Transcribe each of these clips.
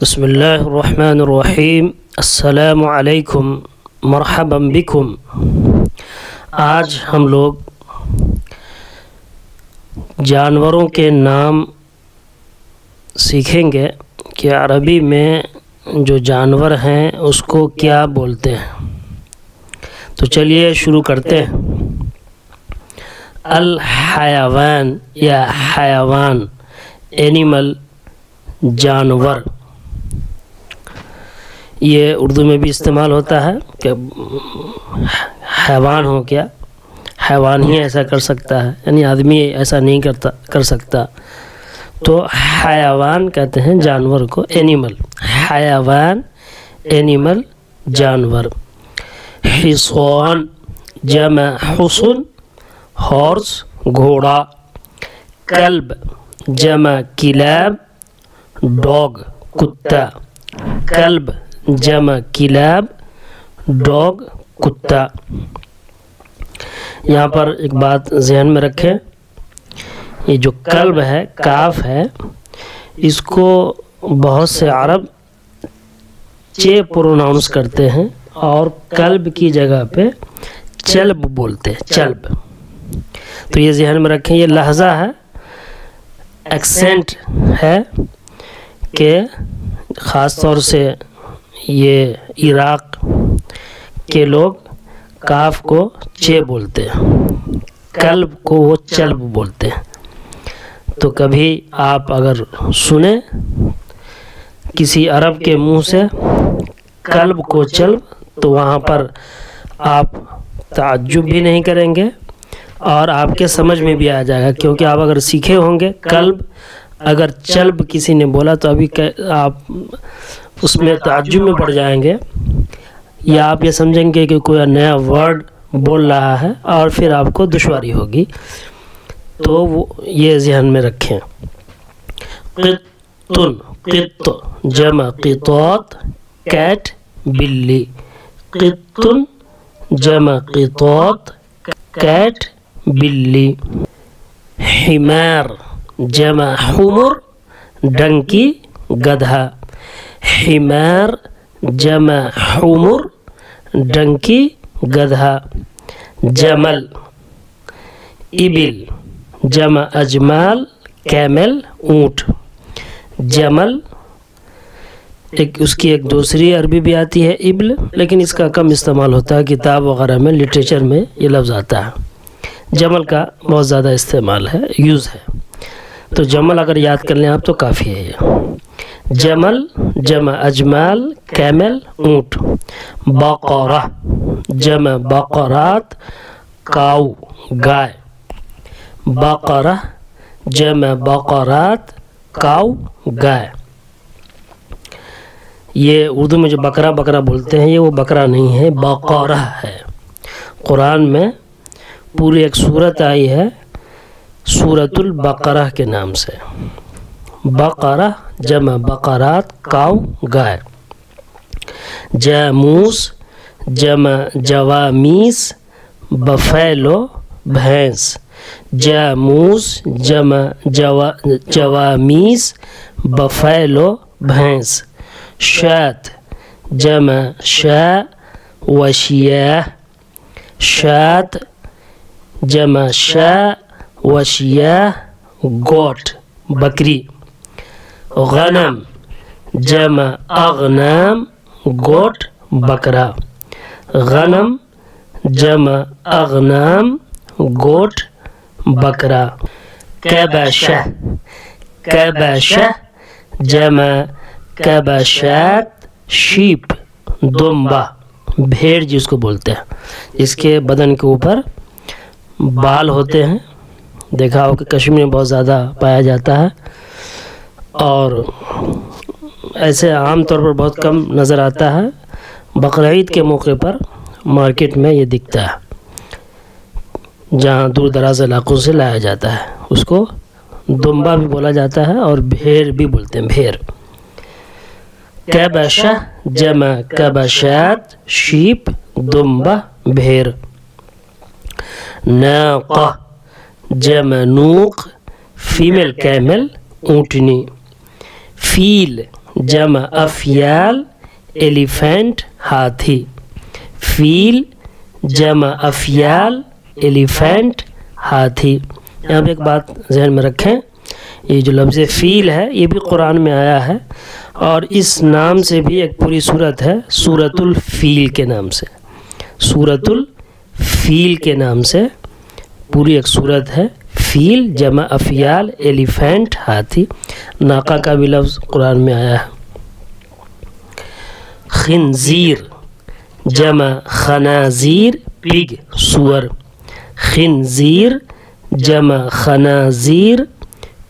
بسم اللہ الرحمن الرحیم۔ السلام علیکم، مرحبا بکم۔ آج ہم لوگ جانوروں کے نام سیکھیں گے کہ عربی میں جو جانور ہیں اس کو کیا بولتے ہیں۔ تو چلیے شروع کرتے ہیں۔ الحیوان یا حیوان، اینیمل، جانور، یہ اردو میں بھی استعمال ہوتا ہے کہ حیوان ہو کیا، حیوان ہی ایسا کر سکتا ہے، یعنی آدمی ایسا نہیں کر سکتا، تو حیوان کہتے ہیں جانور کو، اینیمل، حیوان، اینیمل، جانور۔ حصان جمع حصن، ہارس، گھوڑا۔ کلب جمع کلاب، ڈاگ، کتا۔ کلب جمع کلاب، ڈاگ، کتا۔ یہاں پر ایک بات ذہن میں رکھیں، یہ جو کلب ہے، کاف ہے، اس کو بہت سے عرب چے پروناؤنس کرتے ہیں اور کلب کی جگہ پہ چلب بولتے ہیں، چلب۔ تو یہ ذہن میں رکھیں، یہ لہجہ ہے، ایکسنٹ ہے کہ خاص طور سے یہ عراق کے لوگ کاف کو چے بولتے ہیں، کلب کو وہ چلب بولتے ہیں۔ تو کبھی آپ اگر سنیں کسی عرب کے منہ سے کلب کو چلب، تو وہاں پر آپ تعجب بھی نہیں کریں گے اور آپ کے سمجھ میں بھی آ جائے گا، کیونکہ آپ اگر سیکھے ہوں گے کلب اگر چلب کسی نے بولا تو ابھی آپ اس میں تعجب میں پڑ جائیں گے، یا آپ یہ سمجھیں گے کہ کوئی نیا ورڈ بول رہا ہے اور پھر آپ کو دشواری ہوگی۔ تو وہ یہ ذہن میں رکھیں۔ قطن، قط جمع قطات، کیٹ، بلی۔ قطن جمع قطات، کیٹ، بلی۔ حمار جمع حمر، ڈنکی، گدھا۔ حمار جمع حمر، ڈنکی، گدھا۔ جمل، ابل جمع اجمال، کیمل، اونٹ۔ جمل اس کی ایک دوسری عربی بھی آتی ہے ابل، لیکن اس کا کم استعمال ہوتا ہے، کتاب وغیرہ میں، لٹریچر میں یہ لفظ آتا ہے۔ جمل کا بہت زیادہ استعمال ہے، یوز ہے، تو جمل اگر یاد کر لیں آپ تو کافی ہے یہ۔ جمل جمع اجمال، کیمل، اونٹ۔ بقرہ جمع بقرات، کاؤ، گائے۔ بقرہ جمع بقرات، کاؤ، گائے۔ یہ اردو میں جو بکرا بکرا بولتے ہیں، یہ وہ بکرا نہیں ہے، بقرہ ہے۔ قرآن میں پوری ایک سورت آئی ہے سورۃ البقرہ کے نام سے۔ بقرہ جمع بقرات، کاؤ، گائے۔ جاموس جمع جوامیس، بفیلو، بھینس۔ جاموس جمع جوامیس، بفیلو، بھینس۔ شاة جمع شاء وشیاہ۔ شاة جمع شاء وشیاہ، گوٹ، بکری۔ غنم جمع اغنام، گوٹ، بکرا۔ غنم جمع اغنام، گوٹ، بکرا۔ کبشہ، کبشہ جمع کبشات، شیپ، دمبا، بھیڑ جس کو بولتے ہیں، اس کے بدن کے اوپر بال ہوتے ہیں، دیکھا ہو کہ کشمیر میں بہت زیادہ پایا جاتا ہے، اور ایسے عام طور پر بہت کم نظر آتا ہے۔ بقرعید کے موقع پر مارکیٹ میں یہ دکھتا ہے، جہاں دور دراز علاقوں سے لایا جاتا ہے، اس کو دمبا بھی بولا جاتا ہے اور بھیڑ بھی بولتے ہیں، بھیڑ۔ کبشہ جمع کبشات، شیپ، دمبا، بھیڑ۔ ناقہ جمع نوق، فیمیل کیمل، اونٹنی۔ فیل जमा अफयाल एलिफेंट हाथी, फील जमा अफयाल एलिफेंट हाथी। यहाँ पे एक बात ज़हन में रखें, ये जो लफ्ज़ फ़ील है ये भी कुरान में आया है और इस नाम से भी एक पूरी सूरत है सूरतुल फ़ील के नाम से। सूरतुल फ़ील के नाम से पूरी एक सूरत है। फ़ील जमा अफयाल एलिफेंट हाथी। नाका का भी लफ्ज़ कुरान में आया है। खिंजीर जमा खनाजीर पिग सुअर, खिंजीर जमा खनाजीर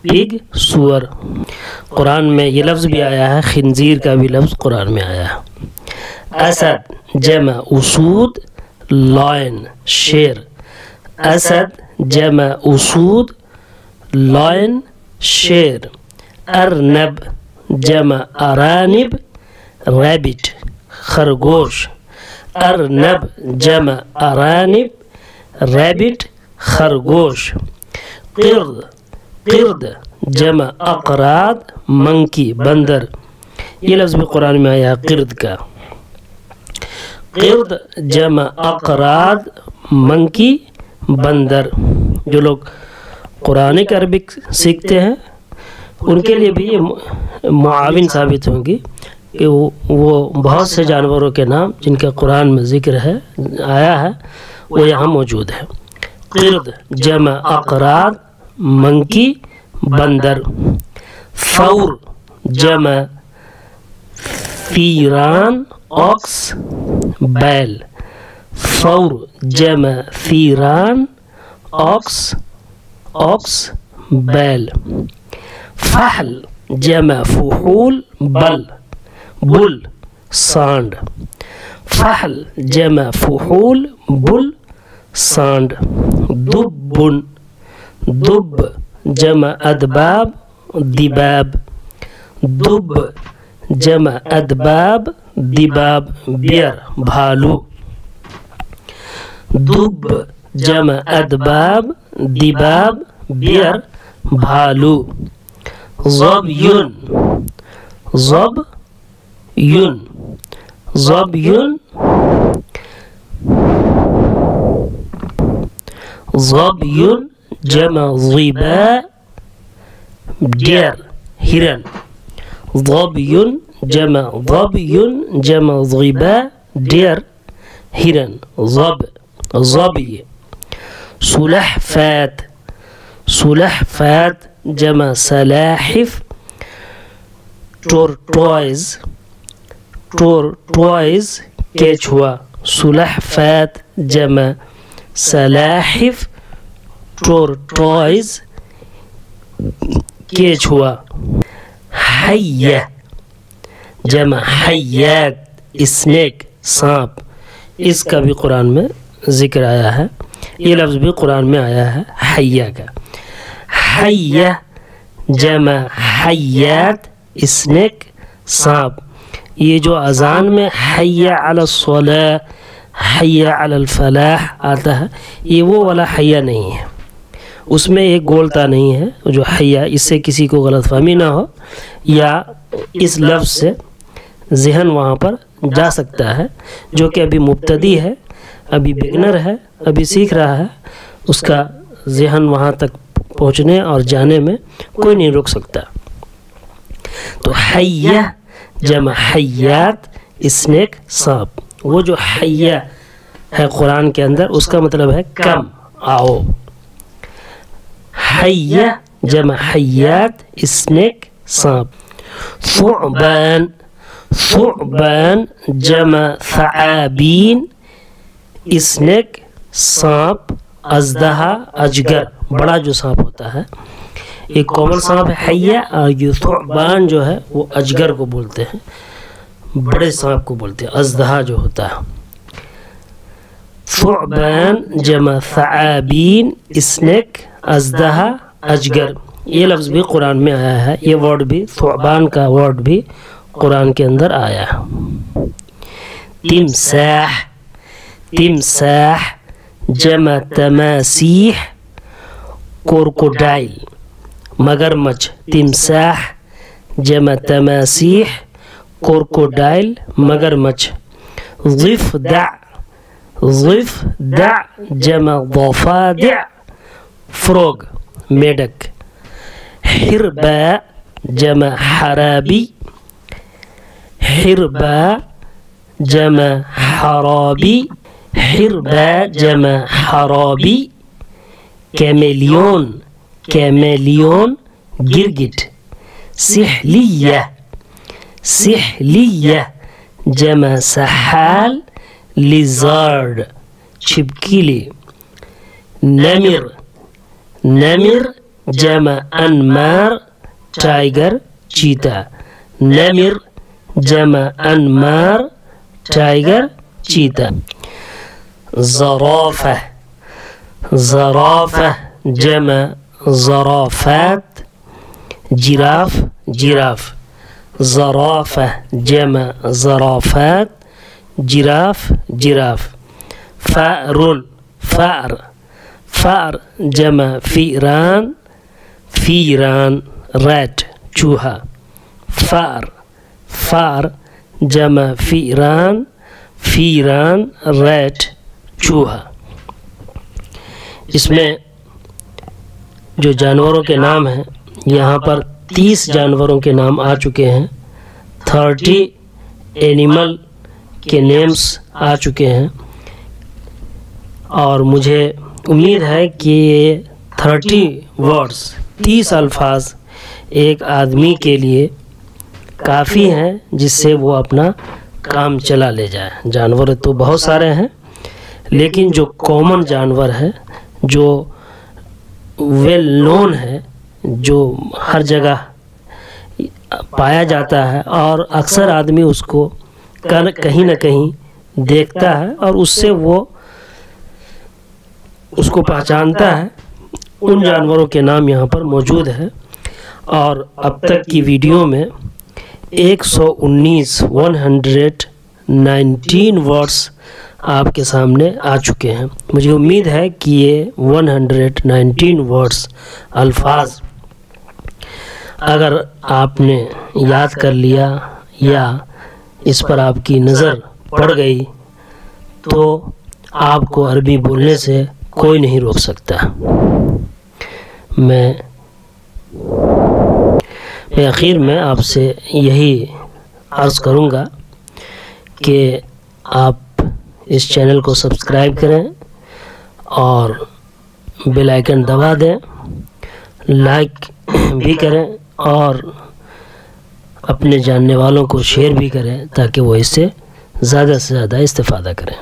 पिग सुअर। कुरान में ये लफ्ज़ भी आया है, खिंजीर का भी लफ्ज़ कुरान में आया है। असद जमा उसूद लॉयन शेर, असद जमा उसूद लॉयन शेर। अरनब जमा अरानिब रैबिट खरगोश, अरनब जमा अरानिब रैबिट खरगोश। क़िर्द, क़िर्द जमा अक़राद मंकी बंदर। ये लफ्ज़ भी कुरान में आया क़िर्द का। क़िर्द जमा अक़राद मंकी बंदर। जो लोग कुरानिक अरबिक सीखते हैं उनके लिए भी ये मुआविन साबित होंगी कि वो बहुत से जानवरों के नाम जिनका कुरान में ज़िक्र है आया है वो यहाँ मौजूद है। क़िर्द जमा अक़राद मंकी बंदर। फ़ौर जमा फ़ीरान ऑक्स बैल, फ़ौर जमा फ़ीरान ऑक्स ऑक्स बैल। फ़हल जमा फ़ुहूल बल बुल सांड, फ़हल जमा फ़ुहूल बुल सांड। दुब्बुन, दुब जमा अदबाब दिबाब, दुब जमा अदबाब दिबाब बियर भालू। दुब जमा अदबाब दिबाब बियर भालू। ज़ब्युन, ज़ब्युन, ज़ब्युन, ज़ब्युन जमा ज़िबा डियर हिरन, ज़ब्युन जमा ज़ब्युन जमा ज़िबा डियर हिरन ज़ब ज़बी। सुलहफ़ात, सुलहफ़ात जमा सलाहिफ टोरटॉइज, टोरटॉइज केचुआ। सुलहफ़ात जमा सलाहिफ टोरटॉइज केचुआ। हय्या जमा हय्यात स्नेक सांप। इसका भी कुरान में ज़िक्र आया है, ये लफ्ज़ भी कुरान में आया है हय्या का। हय्या जमा हय्यात स्नेक सांप। ये जो अज़ान में हय्या अलस्सलाह हय्या अलल फलाह आता है ये वो वाला हय्या नहीं है, उसमें एक गोलता नहीं है जो हय्या, इससे किसी को गलतफहमी ना हो या इस लफ्ज़ से ज़हन वहाँ पर जा सकता है। जो कि अभी मुब्तदी है, अभी बिगनर है, अभी सीख रहा है, उसका ज़हन वहाँ तक पहुँचने और जाने में कोई नहीं रोक सकता। तो हय्या जमा हय्यात स्नेक सांप। वो जो हय्या है कुरान के अंदर उसका मतलब है कम आओ। हय्या जमा हय्यात स्नेक सांप। सुअबान, सुअबान जमा सआबीन स्नेक सांप अजदहा अजगर बड़ा जो सांप होता है। एक कॉमन सांप है हय्या और ये सुअबान जो है वो अजगर को बोलते हैं, बड़े सांप को बोलते हैं, अजदहा जो होता है। सुअबान जमा सआबीन स्नेक अजदहा अजगर। ये लफ्ज़ भी कुरान में आया है, ये वर्ड भी सुअबान का वर्ड भी कुरान के अंदर आया है। तिमसाह, तिमसाह जमा तमासीह क्रोकोडाइल मगरमच्छ। तिमसाह जमा तमासीह क्रोकोडाइल मगरमच्छ। ضفدع जमा ضفادع फ्रॉग मेढक। हिरबा जमा हराबी, हिरबा जमा हराबी, हिरबा जमा हराबी। कैमेलियन, कैमेलियन गिरगिट। सिहलिया, सिहलिया जमा सहाल लिज़ार्ड छिपकली। नमिर, नमिर जमा अनमार टाइगर चीता। नमिर जमा अनमार टाइगर चीता। ज़राफ़ा, ज़राफ़ा जमा ज़राफ़ात जिराफ, जिराफ। ज़राफ़ा जमा ज़राफ़ात जिराफ, जिराफ। फ़ारुन, फ़ार, फ़ार जमा फ़ीरान, फ़ीरान रैट चूहा। फ़ार, फ़ार जमा फ़ीरान, फ़ीरान रैट चूहा। इसमें जो जानवरों के नाम हैं, यहाँ पर 30 जानवरों के नाम आ चुके हैं। 30 एनिमल के नेम्स आ चुके हैं और मुझे उम्मीद है कि ये 30 वर्ड्स 30 अल्फाज एक आदमी के लिए काफ़ी हैं जिससे वो अपना काम चला ले जाए। जानवर तो बहुत सारे हैं, लेकिन जो कॉमन जानवर है, जो वेल नोन है, जो हर जगह पाया जाता है और अक्सर आदमी उसको कहीं ना कहीं देखता है और उससे वो उसको पहचानता है, उन जानवरों के नाम यहाँ पर मौजूद है। और अब तक की वीडियो में 119 वर्ड्स आपके सामने आ चुके हैं। मुझे उम्मीद है कि ये 119 वर्ड्स अल्फाज अगर आपने याद कर लिया या इस पर आपकी नज़र पड़ गई तो आपको अरबी बोलने से कोई नहीं रोक सकता। मैं आखिर में आपसे यही अर्ज़ करूँगा कि आप इस चैनल को सब्सक्राइब करें और बेल आइकन दबा दें, लाइक भी करें और अपने जानने वालों को शेयर भी करें ताकि वो इससे ज़्यादा से ज़्यादा इस्तेफ़ादा करें।